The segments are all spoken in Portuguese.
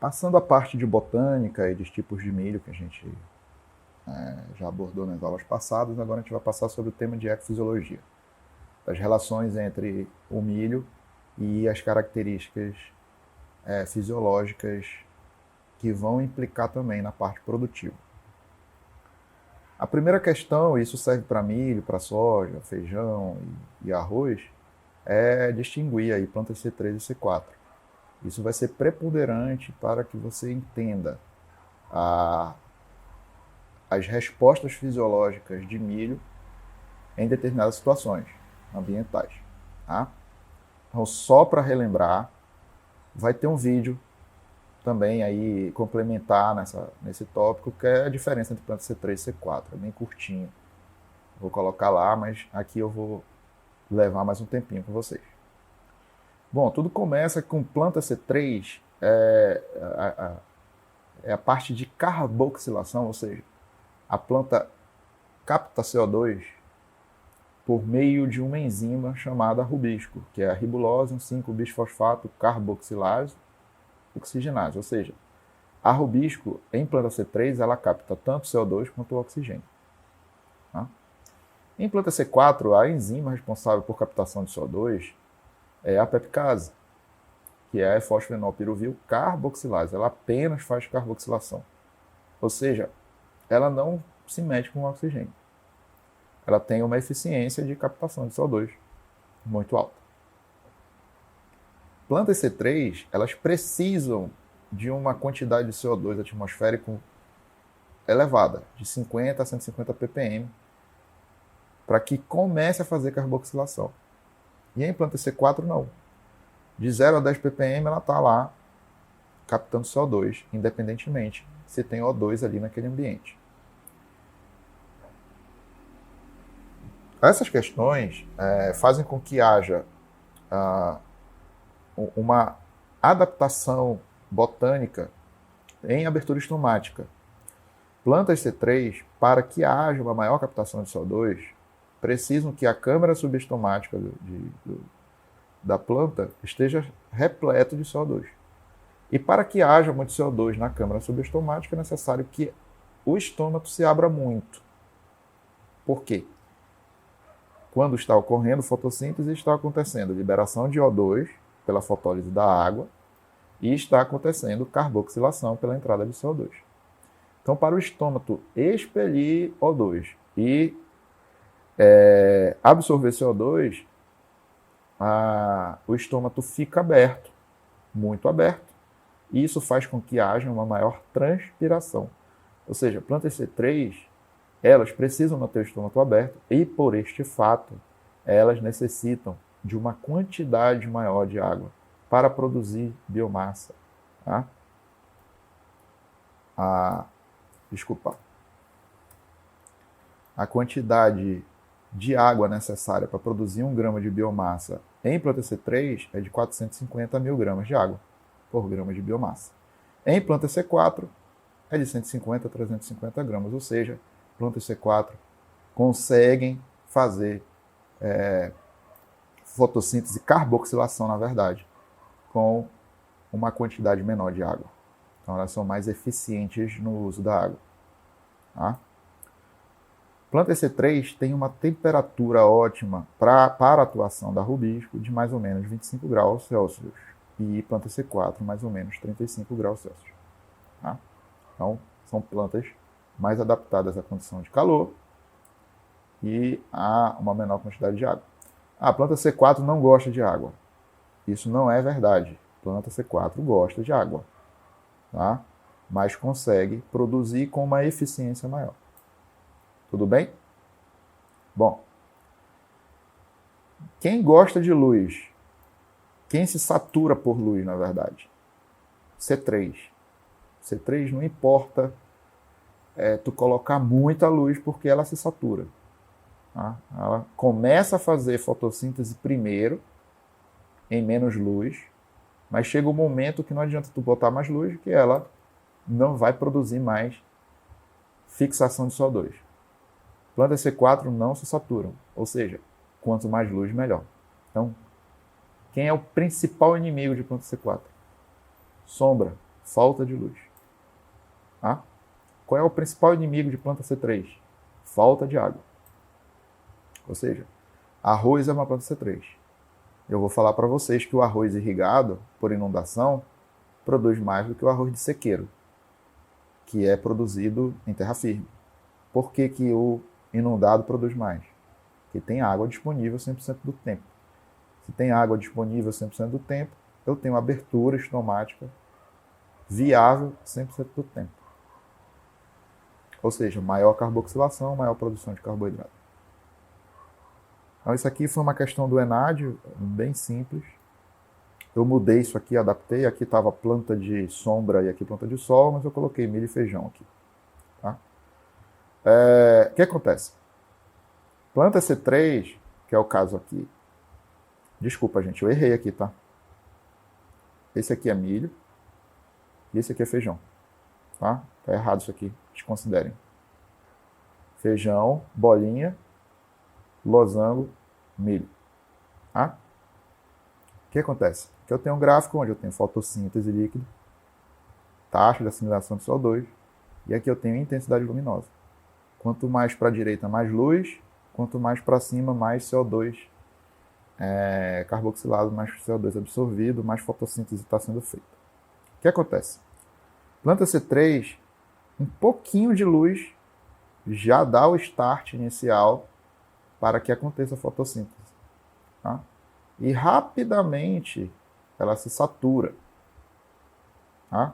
Passando a parte de botânica e dos tipos de milho que a gente já abordou nas aulas passadas, agora a gente vai passar sobre o tema de ecofisiologia, das relações entre o milho e as características fisiológicas que vão implicar também na parte produtiva. A primeira questão, e isso serve para milho, para soja, feijão e arroz, é distinguir aí plantas C3 e C4. Isso vai ser preponderante para que você entenda as respostas fisiológicas de milho em determinadas situações ambientais. Tá? Então, só para relembrar, vai ter um vídeo também aí complementar nesse tópico, que é a diferença entre planta C3 e C4. É bem curtinho. Vou colocar lá, mas aqui eu vou levar mais um tempinho com vocês. Bom, tudo começa com planta C3, é a parte de carboxilação, ou seja, a planta capta CO2 por meio de uma enzima chamada rubisco, que é a ribulose 1,5-bisfosfato carboxilase oxigenase, ou seja, a rubisco em planta C3 ela capta tanto CO2 quanto o oxigênio. Tá? Em planta C4, a enzima responsável por captação de CO2 é a peptase, que é a fosfenolpiruvil carboxilase. Ela apenas faz carboxilação. Ou seja, ela não se mete com o oxigênio. Ela tem uma eficiência de captação de CO2 muito alta. Plantas C3, elas precisam de uma quantidade de CO2 atmosférico elevada, de 50 a 150 ppm, para que comece a fazer carboxilação. E em planta C4, não. De 0 a 10 ppm, ela está lá captando CO2, independentemente se tem O2 ali naquele ambiente. Essas questões fazem com que haja uma adaptação botânica em abertura estomática. Plantas C3, para que haja uma maior captação de CO2, precisam que a câmara subestomática da planta esteja repleto de CO2. E para que haja muito CO2 na câmara subestomática, é necessário que o estômago se abra muito. Por quê? Quando está ocorrendo fotossíntese, está acontecendo liberação de O2 pela fotólise da água e está acontecendo carboxilação pela entrada de CO2. Então, para o estômago expelir O2 e absorver CO2, o estômago fica aberto, muito aberto, e isso faz com que haja uma maior transpiração. Ou seja, plantas C3, elas precisam manter o estômago aberto e, por este fato, elas necessitam de uma quantidade maior de água para produzir biomassa. Tá? A quantidade de água necessária para produzir 1 grama de biomassa em planta C3 é de 450 mil gramas de água por grama de biomassa. Em planta C4 é de 150 a 350 gramas, ou seja, plantas C4 conseguem fazer fotossíntese, carboxilação, na verdade, com uma quantidade menor de água. Então, elas são mais eficientes no uso da água. Tá? Planta C3 tem uma temperatura ótima para a atuação da rubisco de mais ou menos 25 graus Celsius. E planta C4 mais ou menos 35 graus Celsius. Tá? Então, são plantas mais adaptadas à condição de calor e a uma menor quantidade de água. A planta C4 não gosta de água. Isso não é verdade. Planta C4 gosta de água, tá? Mas consegue produzir com uma eficiência maior. Tudo bem? Bom, quem gosta de luz, quem se satura por luz, na verdade? C3. C3 não importa tu colocar muita luz porque ela se satura. Tá? Ela começa a fazer fotossíntese primeiro, em menos luz, mas chega um momento que não adianta tu botar mais luz, que ela não vai produzir mais fixação de CO2. Plantas C4 não se saturam, ou seja, quanto mais luz, melhor. Então, quem é o principal inimigo de planta C4? Sombra, Falta de luz. Tá? Qual é o principal inimigo de planta C3? Falta de água. Ou seja, arroz é uma planta C3. Eu vou falar para vocês que o arroz irrigado por inundação produz mais do que o arroz de sequeiro, que é produzido em terra firme. Por que que o inundado produz mais? Porque tem água disponível 100% do tempo. Se tem água disponível 100% do tempo, eu tenho abertura estomática viável 100% do tempo. Ou seja, maior carboxilação, maior produção de carboidrato. Então, isso aqui foi uma questão do enádio, bem simples. Eu mudei isso aqui, adaptei. Aqui estava planta de sombra e aqui planta de sol, mas eu coloquei milho e feijão aqui. Tá? O que acontece? Planta C3, que é o caso aqui. Desculpa, gente, eu errei aqui, tá? Esse aqui é milho e esse aqui é feijão. Tá? Tá errado isso aqui, desconsiderem. Feijão, bolinha, losango, milho. Tá? O que acontece? Aqui eu tenho um gráfico onde eu tenho fotossíntese líquida, taxa de assimilação de CO2, e aqui eu tenho intensidade luminosa. Quanto mais para a direita, mais luz, quanto mais para cima, mais CO2 carboxilado, mais CO2 absorvido, mais fotossíntese está sendo feita. O que acontece? Planta C3, um pouquinho de luz já dá o start inicial para que aconteça a fotossíntese. Tá? E rapidamente ela se satura. Tá?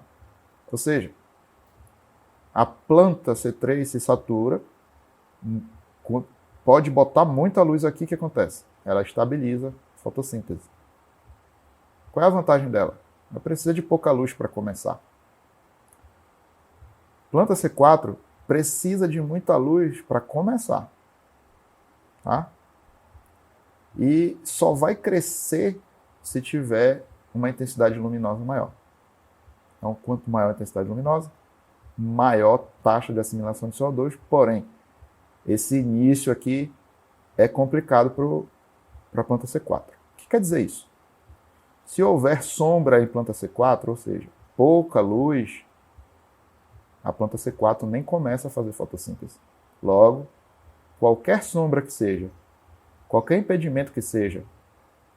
Ou seja, a planta C3 se satura, pode botar muita luz aqui, o que acontece? Ela estabiliza a fotossíntese. Qual é a vantagem dela? Ela precisa de pouca luz para começar. Planta C4 precisa de muita luz para começar. Tá? E só vai crescer se tiver uma intensidade luminosa maior. Então, quanto maior a intensidade luminosa, maior taxa de assimilação de CO2, porém, esse início aqui é complicado para a planta C4. O que quer dizer isso? Se houver sombra em planta C4, ou seja, pouca luz, a planta C4 nem começa a fazer fotossíntese. Logo, qualquer sombra que seja, qualquer impedimento que seja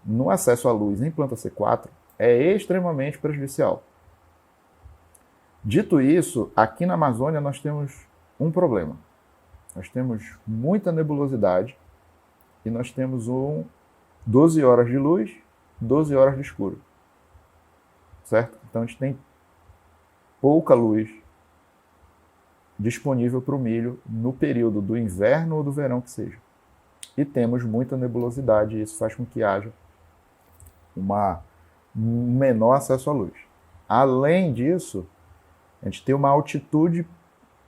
no acesso à luz em planta C4 é extremamente prejudicial. Dito isso, aqui na Amazônia nós temos um problema. Nós temos muita nebulosidade e nós temos 12 horas de luz, 12 horas de escuro. Certo? Então a gente tem pouca luz disponível para o milho no período do inverno ou do verão que seja. E temos muita nebulosidade e isso faz com que haja um menor acesso à luz. Além disso, a gente tem uma altitude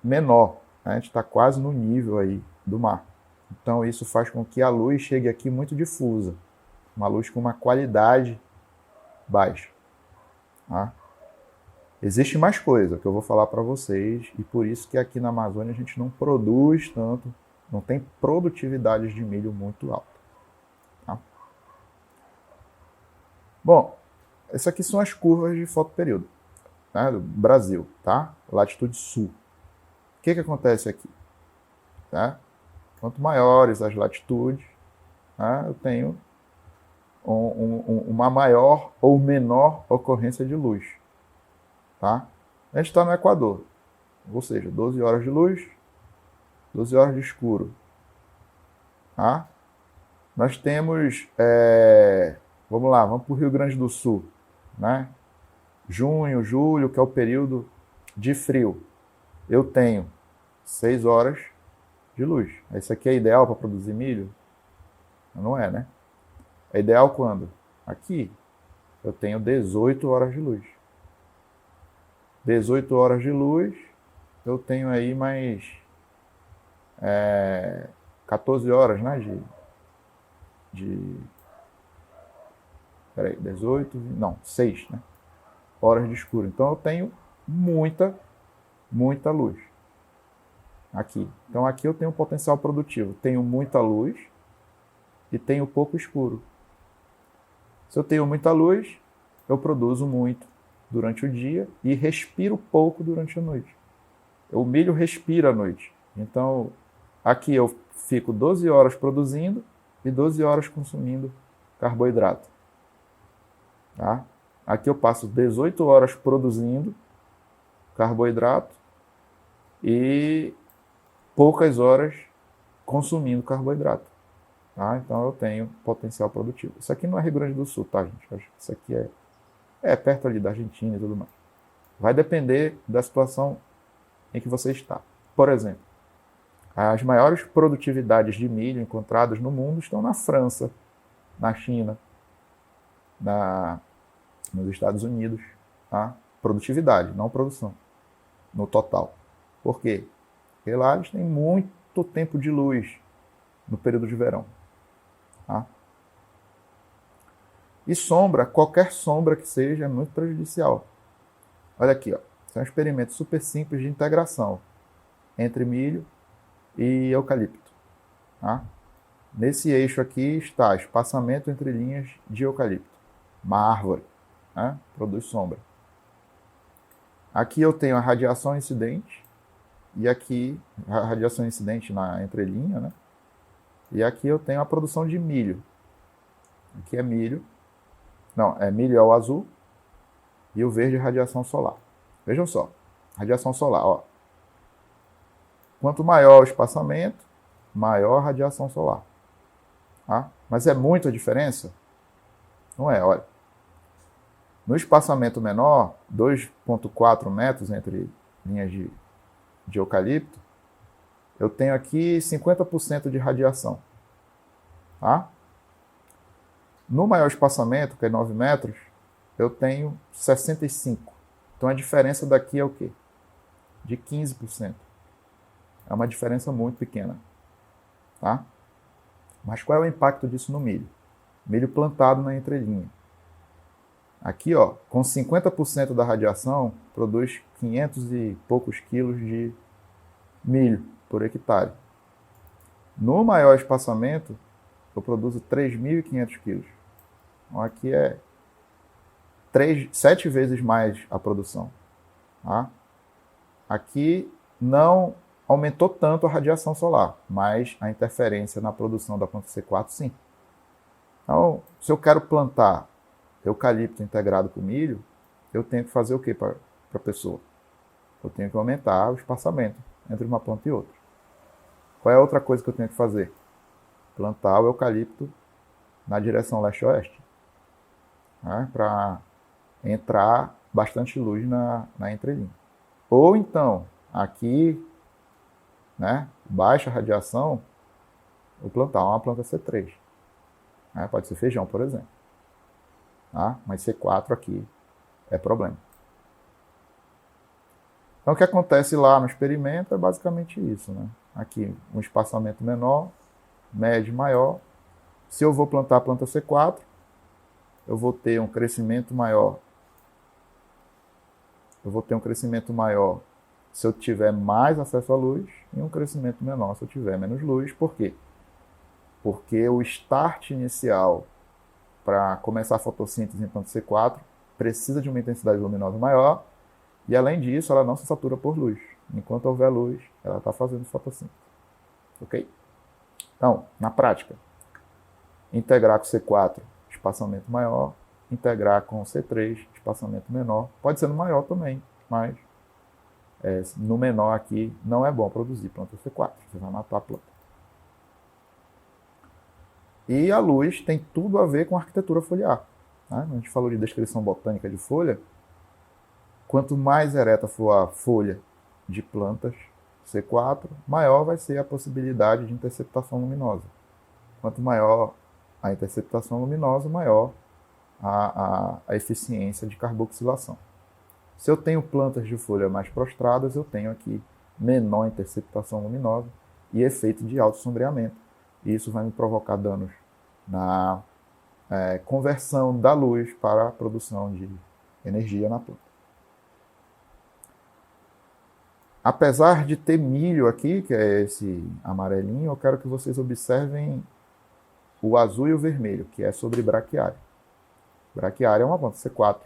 menor, né? A gente está quase no nível aí do mar. Então isso faz com que a luz chegue aqui muito difusa, uma luz com uma qualidade baixa. Tá? Existe mais coisa que eu vou falar para vocês e por isso que aqui na Amazônia a gente não produz tanto, não tem produtividade de milho muito alta. Tá? Bom, essas aqui são as curvas de fotoperíodo, né, do Brasil, tá? Latitude sul. O que acontece aqui? Tá? Quanto maiores as latitudes, tá, eu tenho uma maior ou menor ocorrência de luz. Tá? A gente está no Equador, ou seja, 12 horas de luz, 12 horas de escuro. Tá? Nós temos, vamos lá, vamos para o Rio Grande do Sul, né? Junho, julho, que é o período de frio. Eu tenho 6 horas de luz. Isso aqui é ideal para produzir milho? Não é, né? É ideal quando? Aqui, eu tenho 18 horas de luz. 18 horas de luz, eu tenho aí mais 14 horas, né? Peraí, 18, não, 6, né? Horas de escuro. Então eu tenho muita luz aqui. Então aqui eu tenho um potencial produtivo. Tenho muita luz e tenho pouco escuro. Se eu tenho muita luz, eu produzo muito. durante o dia e respiro pouco durante a noite. O milho respira à noite. Então, aqui eu fico 12 horas produzindo e 12 horas consumindo carboidrato. Tá? Aqui eu passo 18 horas produzindo carboidrato e poucas horas consumindo carboidrato. Tá? Então eu tenho potencial produtivo. Isso aqui não é Rio Grande do Sul, tá, gente? Isso aqui é perto ali da Argentina e tudo mais. Vai depender da situação em que você está. Por exemplo, as maiores produtividades de milho encontradas no mundo estão na França, na China, nos Estados Unidos. Tá? Produtividade, não produção, no total. Por quê? Porque lá eles têm muito tempo de luz no período de verão. Tá? E sombra, qualquer sombra que seja, é muito prejudicial. Olha aqui, ó. Esse é um experimento super simples de integração entre milho e eucalipto. Tá? Nesse eixo aqui está espaçamento entre linhas de eucalipto. Uma árvore, né? Produz sombra. Aqui eu tenho a radiação incidente, e aqui a radiação incidente na entrelinha, né? E aqui eu tenho a produção de milho. Aqui é milho. Não, milho é o azul e o verde é radiação solar. Vejam só, radiação solar, ó. Quanto maior o espaçamento, maior a radiação solar. Tá? Mas é muita diferença? Não é, olha. No espaçamento menor, 2,4 metros entre linhas de eucalipto, eu tenho aqui 50% de radiação. Tá? No maior espaçamento, que é 9 metros, eu tenho 65. Então a diferença daqui é o quê? De 15%. É uma diferença muito pequena. Tá? Mas qual é o impacto disso no milho? Milho plantado na entrelinha. Aqui, ó, com 50% da radiação, produz 500 e poucos quilos de milho por hectare. No maior espaçamento, eu produzo 3.500 quilos. Então, aqui é 7 vezes mais a produção. Tá? Aqui não aumentou tanto a radiação solar, mas a interferência na produção da planta C4, sim. Então, se eu quero plantar eucalipto integrado com milho, eu tenho que fazer o que para a pessoa? Eu tenho que aumentar o espaçamento entre uma planta e outra. Qual é a outra coisa que eu tenho que fazer? Plantar o eucalipto na direção leste-oeste, né, para entrar bastante luz na entrelinha. Ou então, aqui, né, baixa radiação, eu plantar uma planta C3. Né, pode ser feijão, por exemplo. Tá? Mas C4 aqui é problema. Então o que acontece lá no experimento é basicamente isso. Né? Aqui um espaçamento menor, médio maior. Se eu vou plantar a planta C4, eu vou ter um crescimento maior. Se eu tiver mais acesso à luz e um crescimento menor se eu tiver menos luz. Por quê? Porque o start inicial para começar a fotossíntese em planta C4 precisa de uma intensidade luminosa maior e, além disso, ela não se satura por luz. Enquanto houver luz, ela está fazendo fotossíntese. Ok? Então, na prática, integrar com C4, espaçamento maior, integrar com C3, espaçamento menor. Pode ser no maior também, mas no menor aqui não é bom produzir planta C4. Você vai matar a planta. E a luz tem tudo a ver com a arquitetura foliar. Né? A gente falou de descrição botânica de folha. Quanto mais ereta for a folha de plantas C4, maior vai ser a possibilidade de interceptação luminosa. Quanto maior a interceptação luminosa, maior a eficiência de carboxilação. Se eu tenho plantas de folha mais prostradas, eu tenho aqui menor interceptação luminosa e efeito de alto sombreamento. E isso vai me provocar danos na conversão da luz para a produção de energia na planta. Apesar de ter milho aqui, que é esse amarelinho, eu quero que vocês observem o azul e o vermelho, que é sobre braquiária. Braquiária é uma planta C4.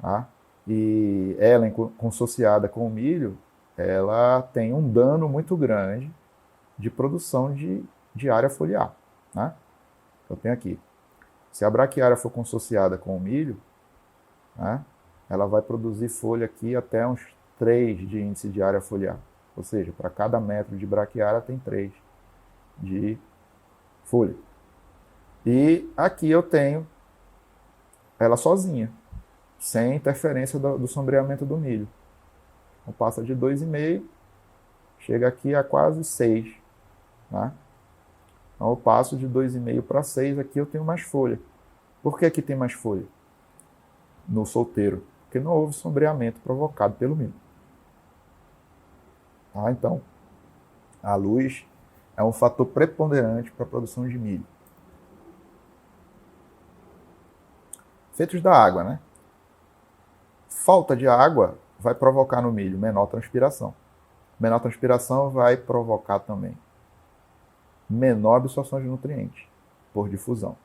Tá? e ela, consociada com o milho, ela tem um dano muito grande de produção de área foliar. Né? Eu tenho aqui. Se a braquiária for consociada com o milho, né, ela vai produzir folha aqui até uns 3 de índice de área foliar. Ou seja, para cada metro de braquiária tem 3 de folha. E aqui eu tenho ela sozinha, sem interferência do sombreamento do milho. Então passa de 2,5, chega aqui a quase 6. Né? Então eu passo de 2,5 para 6, aqui eu tenho mais folha. Por que aqui tem mais folha? No solteiro. Porque não houve sombreamento provocado pelo milho. Tá? Então, a luz é um fator preponderante para a produção de milho. Efeitos da água, né? Falta de água vai provocar no milho menor transpiração. Menor transpiração vai provocar também menor absorção de nutrientes por difusão.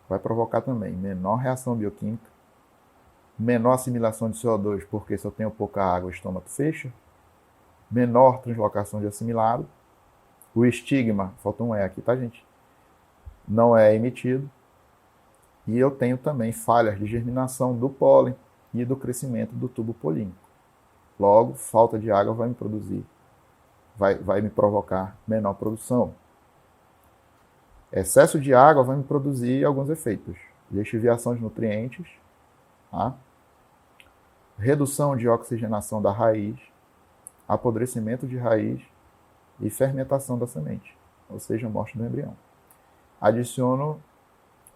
Vai provocar também menor reação bioquímica, menor assimilação de CO2, porque se eu tenho pouca água, o estômago fecha, menor translocação de assimilado, o estigma, falta um E aqui, tá, gente? Não é emitido. E eu tenho também falhas de germinação do pólen e do crescimento do tubo polínico. Logo, falta de água vai me produzir, vai me provocar menor produção. Excesso de água vai me produzir alguns efeitos. Lixiviação de nutrientes, tá? Redução de oxigenação da raiz, apodrecimento de raiz e fermentação da semente, ou seja, morte do embrião. Adiciono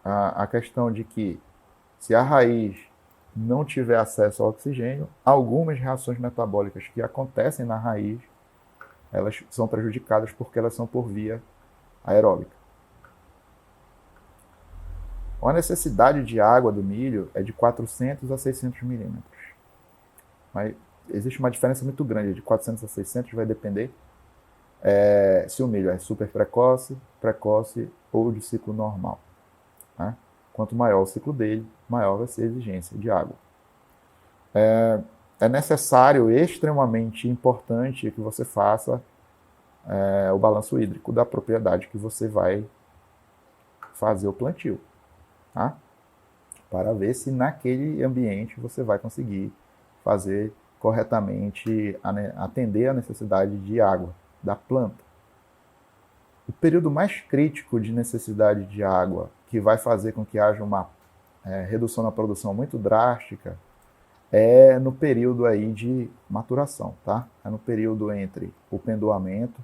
a questão de que, se a raiz não tiver acesso ao oxigênio, algumas reações metabólicas que acontecem na raiz, elas são prejudicadas porque elas são por via aeróbica. A necessidade de água do milho é de 400 a 600 milímetros. Mas existe uma diferença muito grande, de 400 a 600 vai depender se o milho é super precoce, precoce ou de ciclo normal. Né? Quanto maior o ciclo dele, maior vai ser a exigência de água. É necessário, extremamente importante, que você faça o balanço hídrico da propriedade que você vai fazer o plantio. Tá? Para ver se naquele ambiente você vai conseguir fazer corretamente, atender a necessidade de água da planta. O período mais crítico de necessidade de água, que vai fazer com que haja uma redução na produção muito drástica, é no período aí de maturação, tá? É no período entre o pendoamento,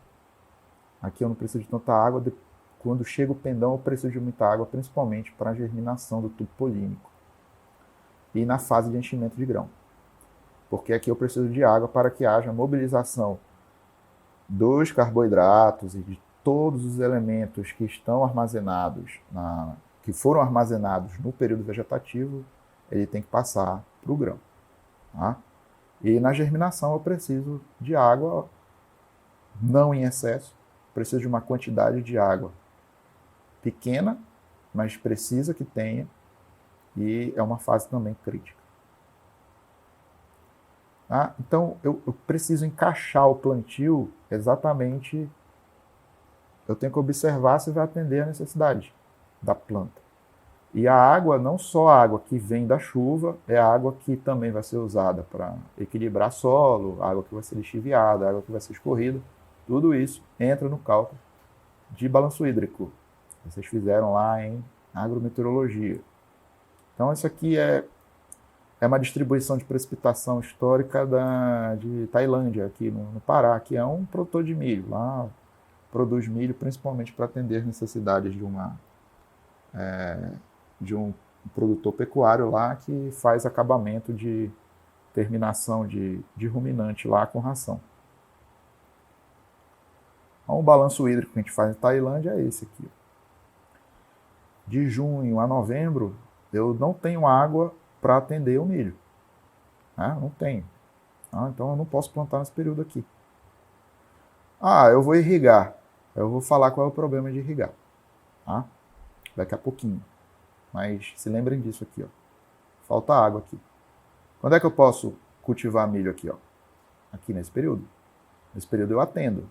aqui eu não preciso de tanta água, quando chega o pendão eu preciso de muita água, principalmente para a germinação do tubo polínico. E na fase de enchimento de grão. Porque aqui eu preciso de água para que haja mobilização dos carboidratos e de todos os elementos que estão armazenados, que foram armazenados no período vegetativo, ele tem que passar para o grão. Tá? E na germinação eu preciso de água, não em excesso, preciso de uma quantidade de água pequena, mas precisa que tenha, e é uma fase também crítica. Tá? Então, eu preciso encaixar o plantio exatamente, eu tenho que observar se vai atender a necessidade da planta. E a água, não só a água que vem da chuva, é a água que também vai ser usada para equilibrar solo, a água que vai ser lixiviada, a água que vai ser escorrida, tudo isso entra no cálculo de balanço hídrico. Vocês fizeram lá em agrometeorologia. Então, isso aqui é uma distribuição de precipitação histórica de Tailândia, aqui no Pará, que é um produtor de milho. Lá produz milho principalmente para atender as necessidades de um produtor pecuário lá que faz acabamento de terminação de ruminante lá com ração. Então, o balanço hídrico que a gente faz em Tailândia é esse aqui. De junho a novembro, eu não tenho água para atender o milho. Não tenho. Então eu não posso plantar nesse período aqui. Eu vou irrigar. Eu vou falar qual é o problema de irrigar. Daqui a pouquinho. Mas se lembrem disso aqui. Falta água aqui. Quando é que eu posso cultivar milho aqui? Ó? Aqui nesse período. Nesse período eu atendo.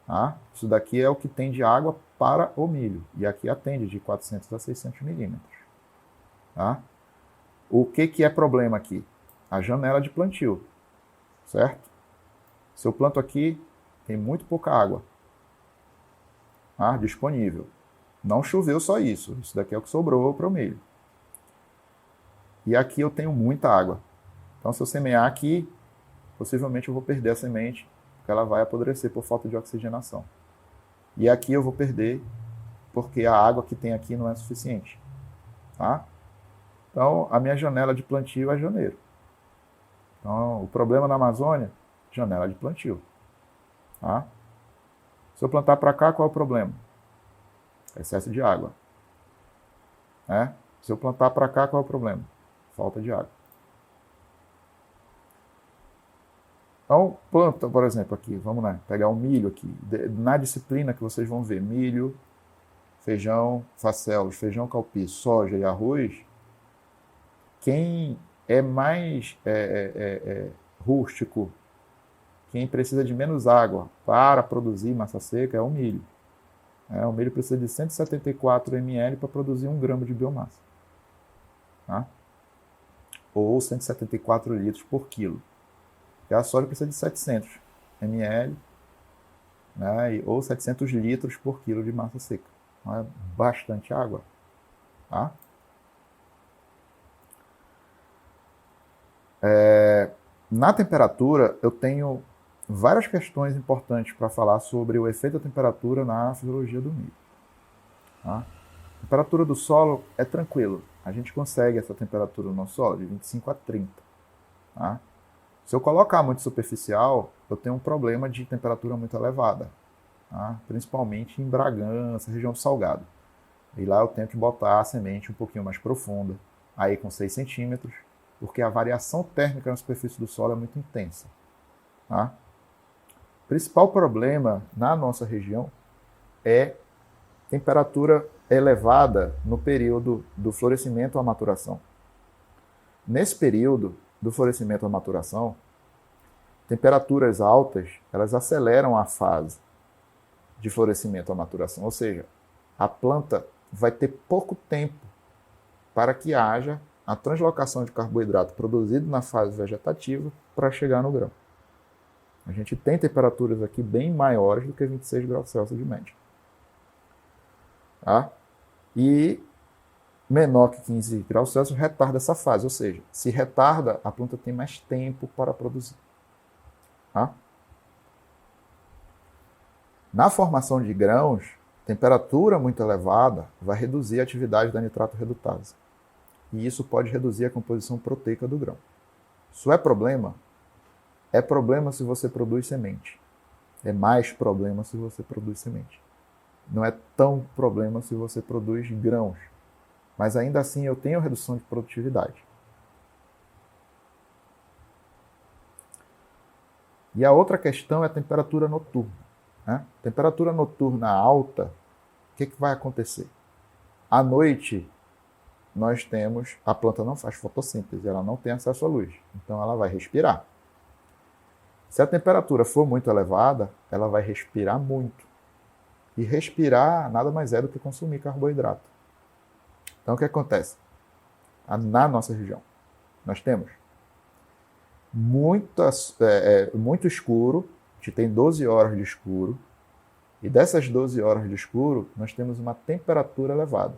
Tá? Isso daqui é o que tem de água para o milho. E aqui atende de 400 a 600 milímetros. Tá? O que é problema aqui? A janela de plantio. Certo? Se eu planto aqui, tem muito pouca água disponível. Não choveu só isso. Isso daqui é o que sobrou para o milho. E aqui eu tenho muita água. Então, se eu semear aqui, possivelmente eu vou perder a semente, porque ela vai apodrecer por falta de oxigenação. E aqui eu vou perder, porque a água que tem aqui não é suficiente. Tá? Então, a minha janela de plantio é janeiro. Então, o problema na Amazônia, janela de plantio. Tá? Se eu plantar para cá, qual é o problema? Excesso de água. Se eu plantar para cá, qual é o problema? Falta de água. Então, planta, por exemplo, aqui, vamos lá, pegar o milho aqui. Na disciplina que vocês vão ver, milho, feijão, facelos, feijão calpi, soja e arroz, quem é mais rústico, quem precisa de menos água para produzir massa seca é o milho. O milho precisa de 174 ml para produzir 1 grama de biomassa. Tá? Ou 174 litros por quilo. E a soja precisa de 700 ml, né? Ou 700 litros por quilo de massa seca. Então é bastante água. Tá? Na temperatura, eu tenho várias questões importantes para falar sobre o efeito da temperatura na fisiologia do milho. Tá? A temperatura do solo é tranquilo. A gente consegue essa temperatura no nosso solo de 25 a 30. Tá? Se eu colocar muito superficial, eu tenho um problema de temperatura muito elevada. Tá? Principalmente em Bragança, região do Salgado. E lá eu tenho que botar a semente um pouquinho mais profunda, aí com 6 centímetros, porque a variação térmica na superfície do solo é muito intensa. Tá? O principal problema na nossa região é temperatura elevada no período do florescimento à maturação. Nesse período do florescimento à maturação, temperaturas altas, elas aceleram a fase de florescimento à maturação, ou seja, a planta vai ter pouco tempo para que haja a translocação de carboidrato produzido na fase vegetativa para chegar no grão. A gente tem temperaturas aqui bem maiores do que 26 graus Celsius de média. Tá? E menor que 15 graus Celsius retarda essa fase, ou seja, se retarda, a planta tem mais tempo para produzir. Tá? Na formação de grãos, temperatura muito elevada vai reduzir a atividade da nitrato redutase. E isso pode reduzir a composição proteica do grão. Isso é problema? É problema se você produz semente. É mais problema se você produz semente. Não é tão problema se você produz grãos. Mas ainda assim eu tenho redução de produtividade. E a outra questão é a temperatura noturna. Né? Temperatura noturna alta, o que vai acontecer? À noite, nós temos, a planta não faz fotossíntese, ela não tem acesso à luz. Então ela vai respirar. Se a temperatura for muito elevada, ela vai respirar muito. E respirar nada mais é do que consumir carboidrato. Então o que acontece? Na nossa região, nós temos muito escuro, a gente tem 12 horas de escuro, e dessas 12 horas de escuro, nós temos uma temperatura elevada.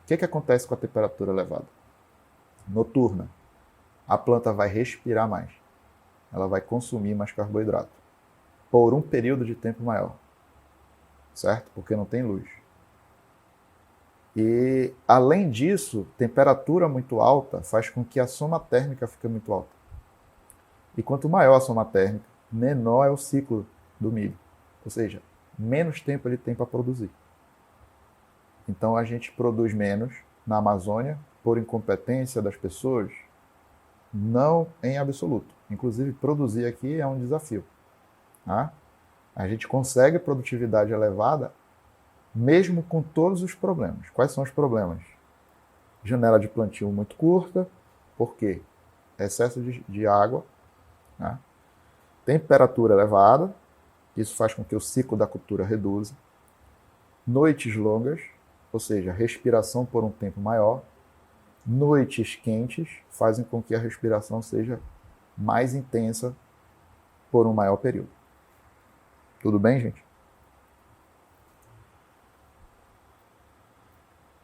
O que acontece com a temperatura elevada? Noturna. A planta vai respirar mais. Ela vai consumir mais carboidrato. Por um período de tempo maior. Certo? Porque não tem luz. E, além disso, temperatura muito alta faz com que a soma térmica fique muito alta. E quanto maior a soma térmica, menor é o ciclo do milho. Ou seja, menos tempo ele tem para produzir. Então a gente produz menos na Amazônia por incompetência das pessoas? Não em absoluto. Inclusive, produzir aqui é um desafio. Tá? A gente consegue produtividade elevada mesmo com todos os problemas. Quais são os problemas? Janela de plantio muito curta. Por quê? excesso de água, né? Temperatura elevada, isso faz com que o ciclo da cultura reduza. Noites longas, ou seja, respiração por um tempo maior. Noites quentes fazem com que a respiração seja mais intensa por um maior período. Tudo bem, gente?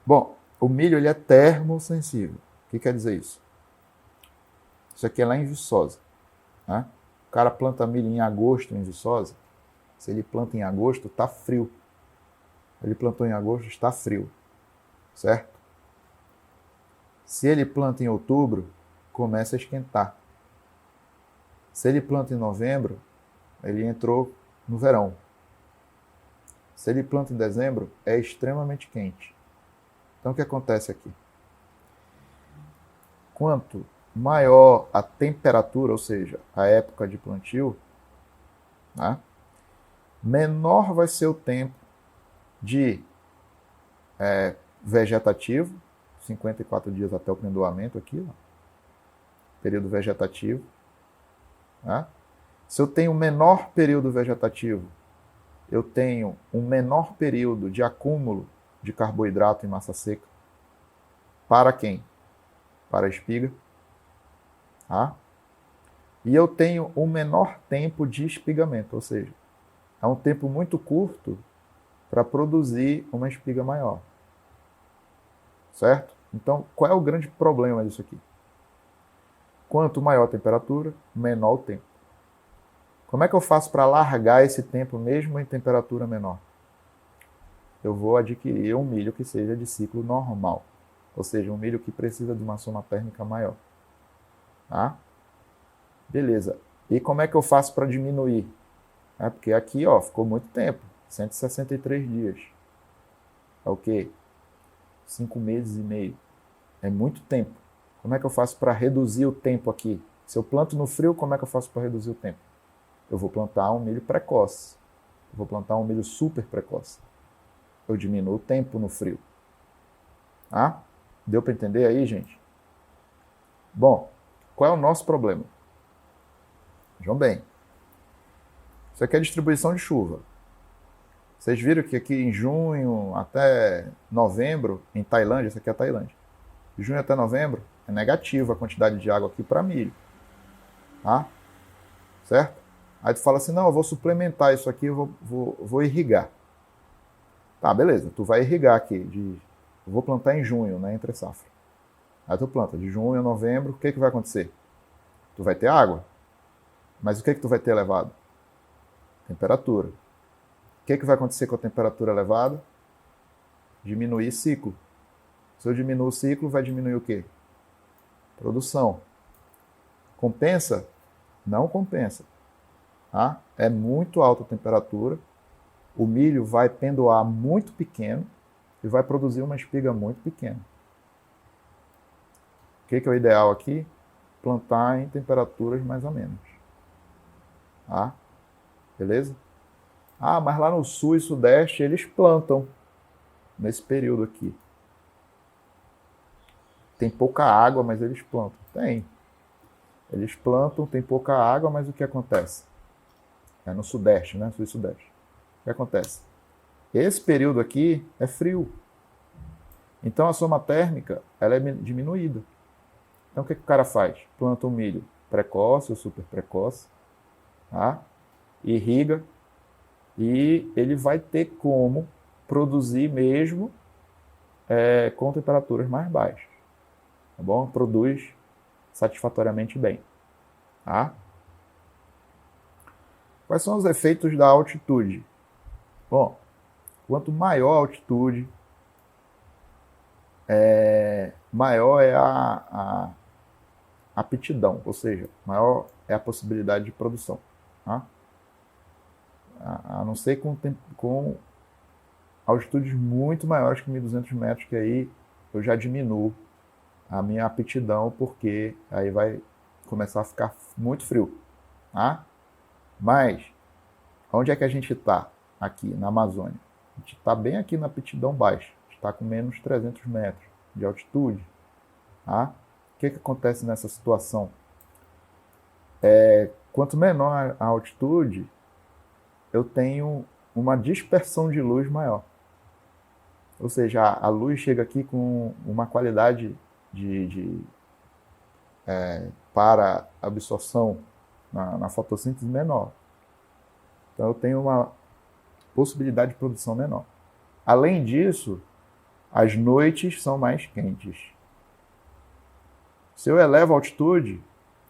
Bom, o milho ele é termossensível. O que quer dizer isso? Isso aqui é lá em Viçosa, né? O cara planta milho em agosto em Viçosa. Se ele planta em agosto, está frio. Ele plantou em agosto, está frio. Certo? Se ele planta em outubro, começa a esquentar. Se ele planta em novembro, ele entrou no verão. Se ele planta em dezembro, é extremamente quente. Então, o que acontece aqui? Quanto maior a temperatura, ou seja, a época de plantio, né, menor vai ser o tempo de vegetativo, 54 dias até o pendoamento aqui, ó, período vegetativo. Né? Se eu tenho menor período vegetativo, eu tenho um menor período de acúmulo de carboidrato em massa seca. Para quem? Para a espiga. Tá? E eu tenho um menor tempo de espigamento, ou seja, é um tempo muito curto para produzir uma espiga maior. Certo? Então, qual é o grande problema disso aqui? Quanto maior a temperatura, menor o tempo. Como é que eu faço para largar esse tempo mesmo em temperatura menor? Eu vou adquirir um milho que seja de ciclo normal, ou seja, um milho que precisa de uma soma térmica maior. Tá? Beleza. E como é que eu faço para diminuir? Porque aqui ó, ficou muito tempo, 163 dias. É o quê? 5 meses e meio. É muito tempo. Como é que eu faço para reduzir o tempo aqui? Se eu planto no frio, como é que eu faço para reduzir o tempo? Eu vou plantar um milho precoce. Eu vou plantar um milho super precoce. Eu diminuo o tempo no frio. Ah? Deu para entender aí, gente? Bom, qual é o nosso problema? Vejam bem. Isso aqui é a distribuição de chuva. Vocês viram que aqui em junho até novembro, em Tailândia, isso aqui é a Tailândia, de junho até novembro, é negativa a quantidade de água aqui para milho. Tá? Certo? Aí tu fala assim, não, eu vou suplementar isso aqui, eu vou irrigar. Tá, beleza, tu vai irrigar aqui, eu vou plantar em junho, né, entre safra. Aí tu planta de junho a novembro, o que vai acontecer? Tu vai ter água, mas o que tu vai ter elevado? Temperatura. O que vai acontecer com a temperatura elevada? Diminuir ciclo. Se eu diminuir o ciclo, vai diminuir o quê? Produção. Compensa? Não compensa. Tá? É muito alta a temperatura, o milho vai pendoar muito pequeno e vai produzir uma espiga muito pequena. O que é o ideal aqui? Plantar em temperaturas mais ou menos. Tá? Beleza? Ah, mas lá no sul e sudeste eles plantam nesse período aqui. Tem pouca água, mas eles plantam. Tem. Eles plantam, tem pouca água, mas o que acontece? É no sudeste, né? Sul e sudeste. O que acontece? Esse período aqui é frio. Então a soma térmica ela é diminuída. Então o que o cara faz? Planta um milho precoce ou super precoce, tá? Irriga, e ele vai ter como produzir mesmo com temperaturas mais baixas. Tá bom? Produz satisfatoriamente bem. Tá? Quais são os efeitos da altitude? Bom, quanto maior a altitude, maior é a aptidão, ou seja, maior é a possibilidade de produção. Tá? A não ser com altitudes muito maiores que 1.200 metros, que aí eu já diminuo a minha aptidão, porque aí vai começar a ficar muito frio. Tá? Mas, onde é que a gente está? Aqui, na Amazônia. A gente está bem aqui na aptidão baixa. A gente está com menos 300 metros de altitude. Tá? O que acontece nessa situação? Quanto menor a altitude, eu tenho uma dispersão de luz maior. Ou seja, a luz chega aqui com uma qualidade para absorção na fotossíntese menor. Então eu tenho uma possibilidade de produção menor. Além disso, as noites são mais quentes. Se eu elevo a altitude,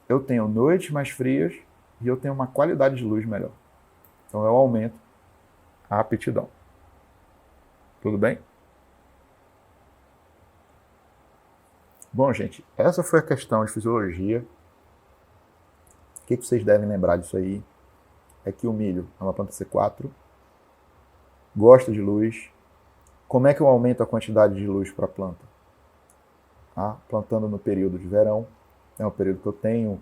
eu tenho noites mais frias e eu tenho uma qualidade de luz melhor. Então eu aumento a aptidão. Tudo bem? Bom, gente, essa foi a questão de fisiologia. O que vocês devem lembrar disso aí é que o milho é uma planta C4, gosta de luz. Como é que eu aumento a quantidade de luz para a planta? Plantando no período de verão, é um período que eu tenho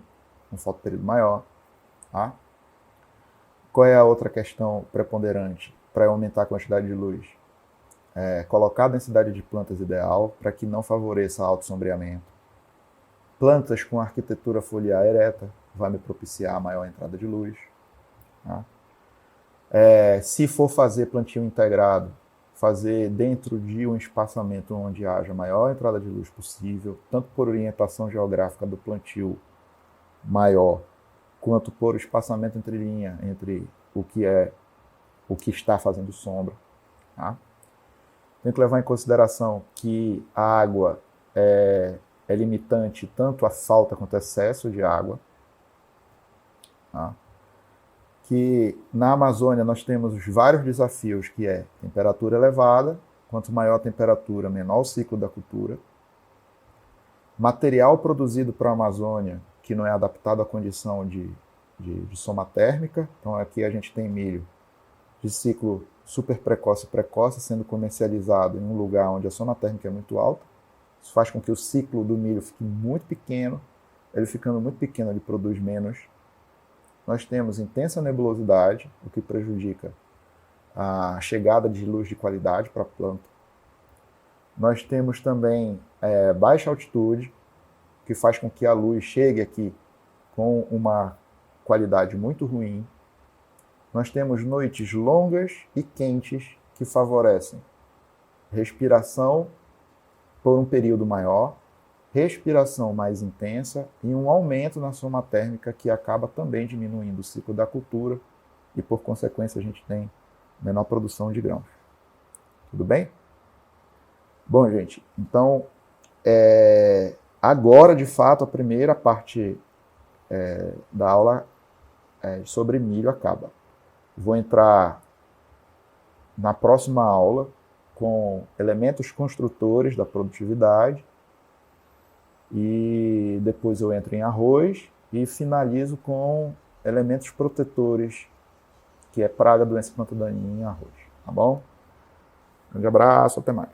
um fotoperíodo maior. Qual é a outra questão preponderante para aumentar a quantidade de luz? Colocar a densidade de plantas ideal para que não favoreça autossombreamento. Plantas com arquitetura foliar ereta vai me propiciar a maior entrada de luz. Se for fazer plantio integrado, fazer dentro de um espaçamento onde haja a maior entrada de luz possível, tanto por orientação geográfica do plantio maior, quanto por espaçamento entre linha, entre o que está fazendo sombra. Tem que levar em consideração que a água é limitante tanto a falta quanto a excesso de água. Que na Amazônia nós temos os vários desafios, que é temperatura elevada, quanto maior a temperatura, menor o ciclo da cultura. Material produzido para a Amazônia que não é adaptado à condição de soma térmica. Então aqui a gente tem milho de ciclo super precoce sendo comercializado em um lugar onde a soma térmica é muito alta. Isso faz com que o ciclo do milho fique muito pequeno. Ele ficando muito pequeno, ele produz menos. Nós temos intensa nebulosidade, o que prejudica a chegada de luz de qualidade para a planta. Nós temos também baixa altitude, que faz com que a luz chegue aqui com uma qualidade muito ruim. Nós temos noites longas e quentes que favorecem respiração por um período maior, respiração mais intensa e um aumento na soma térmica que acaba também diminuindo o ciclo da cultura e, por consequência, a gente tem menor produção de grãos. Tudo bem? Bom, gente, então, agora, de fato, a primeira parte da aula sobre milho acaba. Vou entrar na próxima aula com elementos construtores da produtividade e depois eu entro em arroz e finalizo com elementos protetores, que é praga, doença e planta daninha em arroz. Tá bom? Um grande abraço, até mais.